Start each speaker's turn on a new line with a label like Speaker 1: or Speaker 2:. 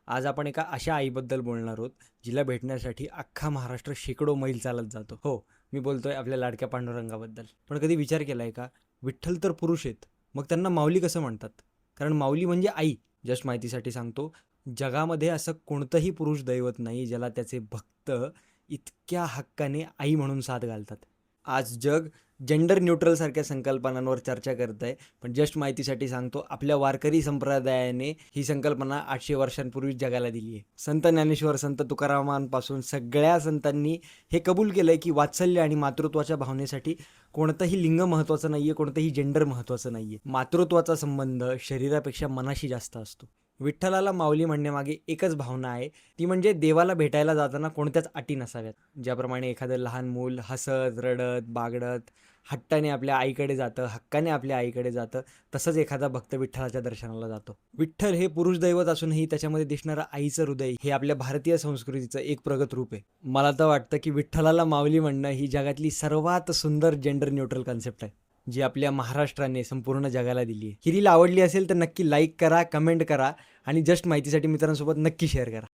Speaker 1: आज आपण एका अशा आईबद्दल बोलणार आहोत, जिला भेटण्यासाठी अख्खा महाराष्ट्र शेकडो मैल चालत जातो. हो, मी बोलतोय आपल्या लाडक्या पांडुरंगाबद्दल. पण कधी विचार केलाय का, विठ्ठल तर पुरुष आहेत, मग त्यांना माऊली कसं म्हणतात? कारण माऊली म्हणजे आई. जस्ट माहितीसाठी सांगतो, जगामध्ये असं कोणतंही पुरुष दैवत नाही, ज्याला त्याचे भक्त इतक्या हक्काने आई म्हणून साद घालतात. आज जग जेंडर न्यूट्रल सारख्या संकल्पनांवर चर्चा करत आहे, पण जस्ट माहितीसाठी सांगतो, आपल्या वारकरी संप्रदायाने ही संकल्पना 800 वर्षांपूर्वी जगाला दिली आहे. संत ज्ञानेश्वर, संत तुकारामांपासून सगळ्या संतांनी हे कबूल केलंय की वात्सल्य आणि मातृत्वाच्या भावनेसाठी कोणतंही लिंग महत्त्वाचं नाहीये, कोणतंही जेंडर महत्त्वाचं नाहीये. मातृत्वाचा संबंध शरीरापेक्षा मनाशी जास्त असतो. विठ्ठलाला माऊली म्हणण्यामागे एकच भावना आहे, ती म्हणजे देवाला भेटायला जाताना कोणत्याच अटी नसाव्यात. ज्याप्रमाणे एखादं लहान मूल हसत, रडत, बागडत हट्टाने आपल्या आईकडे जातं, हक्काने आपल्या आईकडे जातं, तसंच एखादा भक्त विठ्ठलाच्या दर्शनाला जातो. विठ्ठल हे पुरुष दैवत असूनही त्याच्यामध्ये दिसणारं आईचं हृदय हे आपल्या भारतीय संस्कृतीचं एक प्रगत रूप आहे. मला तर वाटतं की विठ्ठलाला माऊली म्हणणं ही जगातली सर्वात सुंदर जेंडर न्यूट्रल कन्सेप्ट आहे, जी आपल्या महाराष्ट्राने संपूर्ण जगाला दिली आहे. ही रील आवडली असेल तर नक्की लाईक करा, कमेंट करा आणि जस्ट माहितीसाठी मित्रांसोबत नक्की शेअर करा.